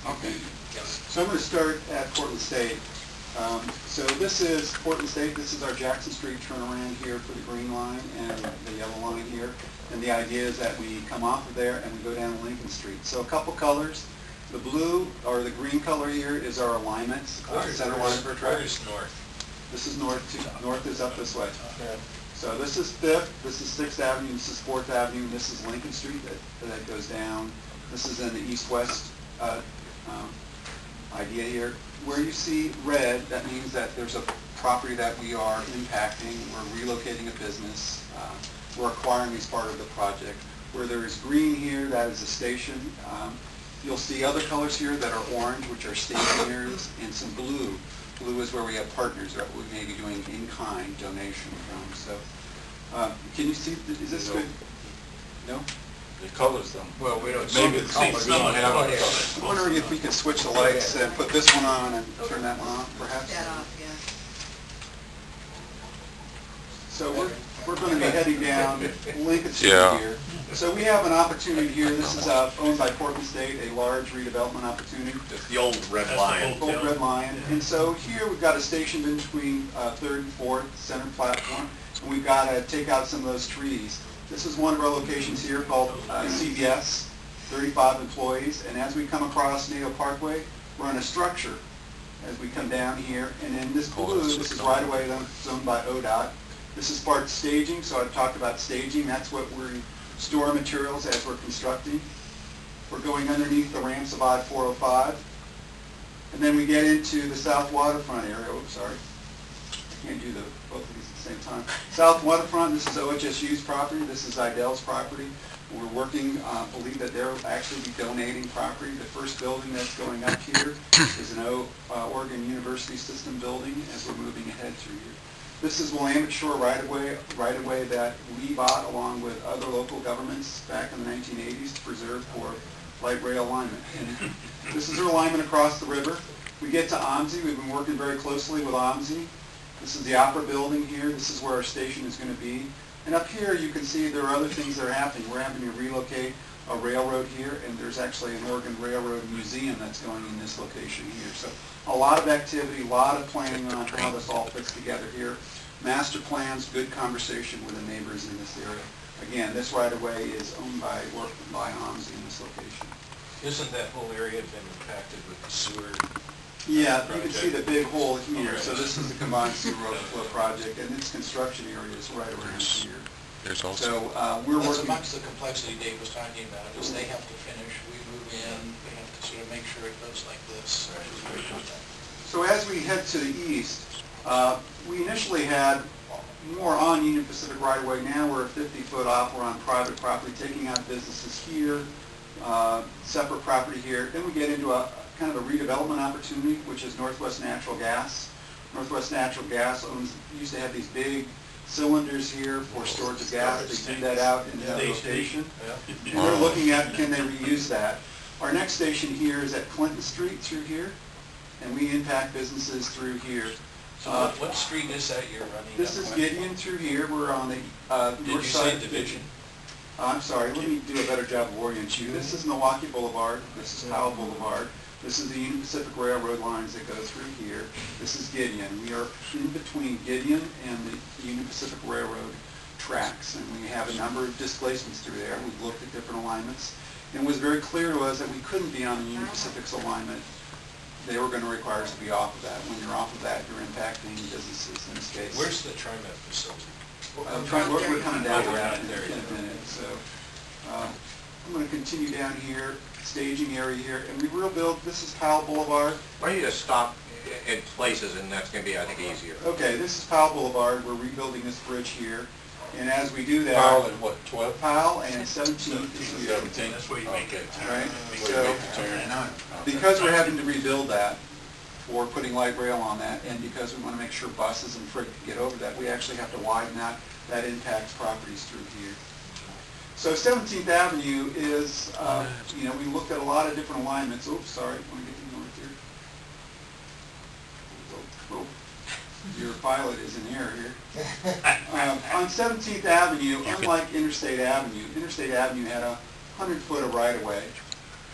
Okay. So I'm going to start at Portland State. So this is Portland State. This is our Jackson Street turnaround here for the green line and the yellow line here. And the idea is that we come off of there and we go down Lincoln Street. So a couple colors. The blue or the green color here is our alignment. Center line for traffic. Where is north? This is north. North is up this way. Okay. So this is 5th, this is 6th Avenue, this is 4th Avenue, and this is Lincoln Street that goes down. This is in the east-west idea here. Where you see red, that means that there's a property that we are impacting. We're relocating a business. We're acquiring as part of the project. Where there is green here, that is a station. You'll see other colors here that are orange, which are staging areas, and some blue. Blue is where we have partners that we may be doing in-kind donation from. So, can you see? Is this good? No. The colors, though. Well, we don't. Maybe the colors. We don't have the colors. I'm wondering if we could switch the lights and put this one on and turn that one off, perhaps. That off, yeah. So we're going to be heading down Lincoln Street here. So we have an opportunity here. This is owned by Portland State, a large redevelopment opportunity. It's the old Red Lion. Old Red Lion. And so here we've got a station in between 3rd and 4th, center platform, and we've got to take out some of those trees. This is one of our locations here called CBS, 35 employees, and as we come across NATO Parkway, we're in a structure as we come down here, and in this blue, this is right away owned by ODOT. This is part staging, so I've talked about staging. That's what we store materials as we're constructing. We're going underneath the ramps of I-405. And then we get into the South Waterfront area. Oops, sorry. I can't do both of these at the same time. South Waterfront, this is OHSU's property. This is Idell's property. We're working, believe that they'll actually be donating property. The first building that's going up here is an Oregon University System building as we're moving ahead through here. This is Willamette Shore right-of-way that we bought along with other local governments back in the 1980s to preserve for light rail alignment. And this is our alignment across the river. We get to OMSI. We've been working very closely with OMSI. This is the Opera building here. This is where our station is going to be. And up here you can see there are other things that are happening. We're having to relocate a railroad here, and there's actually an Oregon Railroad Museum that's going in this location here. So a lot of activity, a lot of planning on how this all fits together here. Master plans, good conversation with the neighbors in this area. Again, this right-of-way is owned by OMSI in this location. Isn't that whole area been impacted with the sewer? Yeah, you can see the big hole here. So this is the combined sewer overflow project, and its construction area is right around here. There's also. So we're That's working. amongst the complexity Dave was talking about, is they have to finish, we move in, we have to sort of make sure it goes like this. So as we head to the east, we initially had more on Union Pacific right-of-way. Now we're a 50-foot off. We're on private property, taking out businesses here, separate property here. Then we get into a kind of a redevelopment opportunity, which is Northwest Natural Gas. Northwest Natural Gas used to have these big cylinders here for storage of gas. They do that out in that location. And they're looking at, can they reuse that? Our next station here is at Clinton Street through here, and we impact businesses through here. So what street is that you're running? This is Gideon through here. We're on the north side of Division. I'm sorry, let me do a better job of orienting you. This is Milwaukee Boulevard. This is Powell Boulevard. This is the Union Pacific Railroad lines that go through here. This is Gideon. We are in between Gideon and the Union Pacific Railroad tracks, and we have a number of displacements through there. We've looked at different alignments, and it was very clear to us that we couldn't be on the Union Pacific's alignment. They were going to require us to be off of that. When you're off of that, you're impacting businesses in this case. Where's the TriMet facility? We're coming down to that in a minute. So I'm going to continue down here, staging area here, and we will build. This is Powell Boulevard. Why don't you just stop in places, and that's going to be, I think, easier. Okay, this is Powell Boulevard. We're rebuilding this bridge here, and as we do that, Powell and what, 12? Powell and 17th is here. 17, that's where you make it. Right. So because we're having to rebuild that, for putting light rail on that, and because we want to make sure buses and freight can get over that, we actually have to widen that. That impacts properties through here. So 17th Avenue is, we looked at a lot of different alignments. Oops, sorry, let me get you north here. Oh, your pilot is in error here. On 17th Avenue, unlike Interstate Avenue had 100 foot of right-of-way.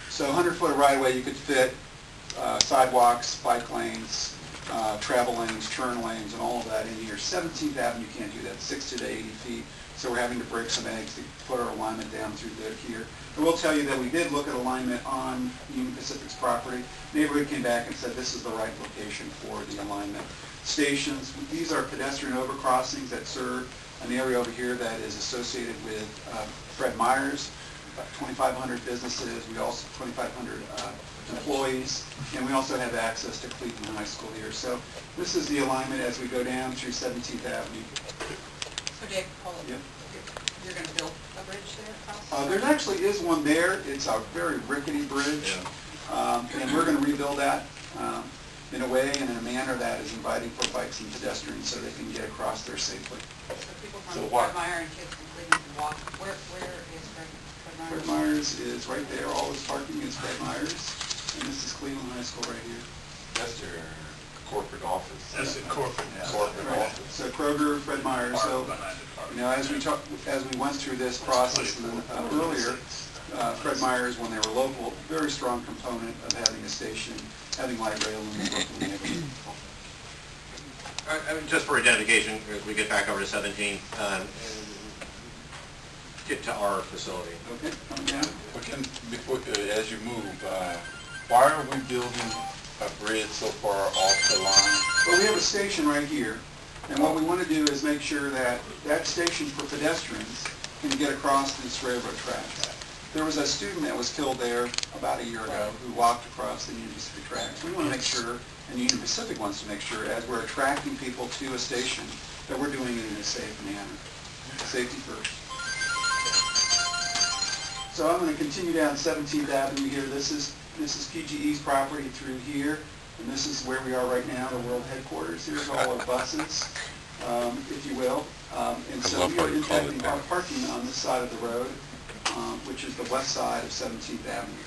So So 100-foot of right-of-way, you could fit sidewalks, bike lanes, travel lanes, turn lanes, and all of that in here. 17th Avenue, you can't do that, 60 to 80 feet. So we're having to break some eggs to put our alignment down through here. I will tell you that we did look at alignment on Union Pacific's property. Neighborhood came back and said this is the right location for the alignment. Stations, these are pedestrian overcrossings that serve an area over here that is associated with Fred Meyer's, about 2,500 businesses, we also 2,500 employees, and we also have access to Cleveland High School here. So this is the alignment as we go down through 17th Avenue. So Dave, hold on. Yep. You're going to build a bridge there across? There actually is one there. It's a very rickety bridge, and we're going to rebuild that in a way and in a manner that is inviting for bikes and pedestrians so they can get across there safely. So people from Fred Meyer and kids from Cleveland can walk. Where is Fred Meyer? Fred Meyer's is right there. All this parking is Fred Meyer's, and this is Cleveland High School right here. That's their corporate office. That's the corporate. Corporate Right. office. So Kroger, Fred Meyer's. So, you know, as we went through this process and then earlier, Fred Meyer's, when they were local, very strong component of having a station, having light rail in the local neighborhood. Just for identification, as we get back over to 17, get to our facility. Okay, coming down. Before, as you move, why are we building a bridge so far off the line? Well, we have a station right here, and what we want to do is make sure that that station for pedestrians can get across this railroad tracks. There was a student that was killed there about a year ago who walked across the Union Pacific tracks. We want to make sure, and Union Pacific wants to make sure, as we're attracting people to a station, that we're doing it in a safe manner. Safety first. So I'm going to continue down 17th Avenue here. This is PGE's property through here, and this is where we are right now, the world headquarters. Here's all our buses, if you will. And so we are impacting our parking on this side of the road, which is the west side of 17th Avenue.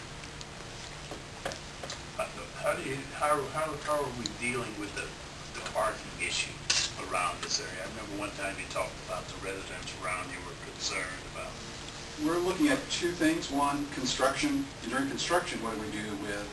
How are we dealing with the parking issue around this area? I remember one time you talked about the residents around you were concerned about. We're looking at two things. One, construction. During construction, what do we do with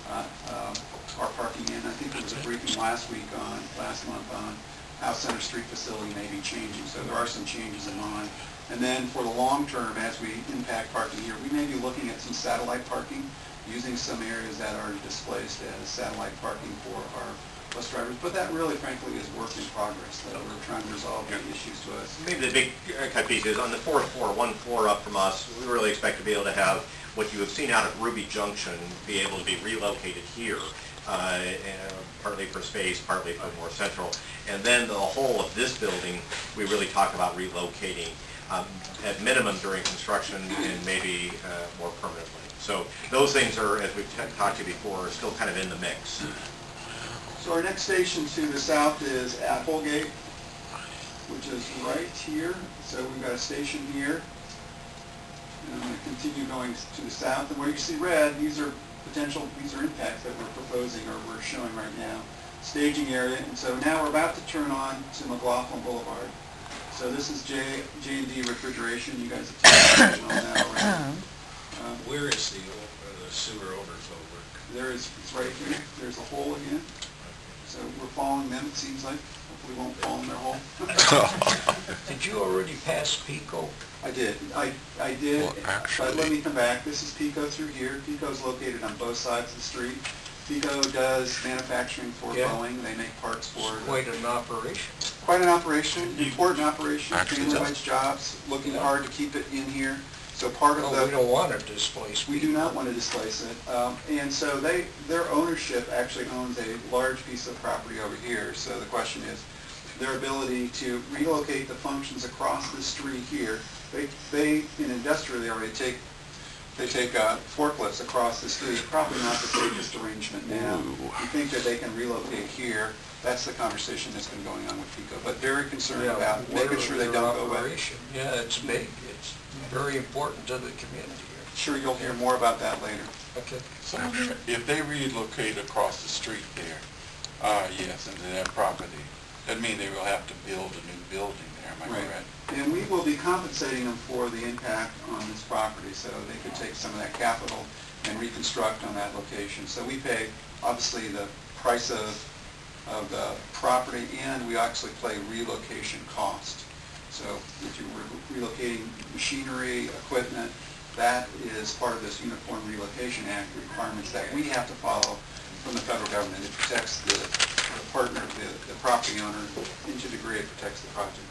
our parking in? I think there was a briefing last month on how Center Street facility may be changing. So there are some changes in mind. And then for the long term, as we impact parking here, we may be looking at some satellite parking, using some areas that are displaced as satellite parking for our bus drivers. But that really, frankly, is work in progress that we're trying to resolve the issues to us. Maybe the big cut piece is on the fourth floor, one floor up from us, we really expect to be able to have what you have seen out at Ruby Junction be able to be relocated here, partly for space, partly for more central. And then the whole of this building, we really talk about relocating at minimum during construction and maybe more permanently. So those things are, as we've talked to you before, are still kind of in the mix. So our next station to the south is Applegate, which is right here. So we've got a station here. And I'm going to continue going to the south. And where you see red, these are impacts that we're proposing or we're showing right now. Staging area. And so now we're about to turn on to McLaughlin Boulevard. So this is J&D Refrigeration. You guys have taken on that already. Where is the sewer overflow work? It's right here. There's a hole again. So we're following them, it seems like. Hopefully we won't fall in their hole. Did you already pass Pico? I did. I did. Well, actually, but let me come back. This is Pico through here. Pico is located on both sides of the street. Pico does manufacturing for Boeing. They make parts for... Quite an operation. Quite an operation. Important operation. Actually, Family-wide jobs. Looking hard to keep it in here. So part of we don't want to displace We do not want to displace it. And so their ownership actually owns a large piece of property over here. So the question is their ability to relocate the functions across the street here. They in industrial, they already take forklifts across the street. Probably not the safest arrangement now. We think that they can relocate here. That's the conversation that's been going on with Pico. But very concerned about making sure they don't go away. Yeah, it's big. It's very important to the community here. Sure, you'll hear more about that later. Okay. So if they relocate across the street there, yes, into that property, that means they will have to build a new building there, am I correct? And we will be compensating them for the impact on this property, so they could take some of that capital and reconstruct on that location. So we pay, obviously, the price of the property, and we actually pay relocation cost. So if you're relocating machinery, equipment, that is part of this Uniform Relocation Act requirements that we have to follow from the federal government. It protects the partner, the property owner, and to a degree it protects the project.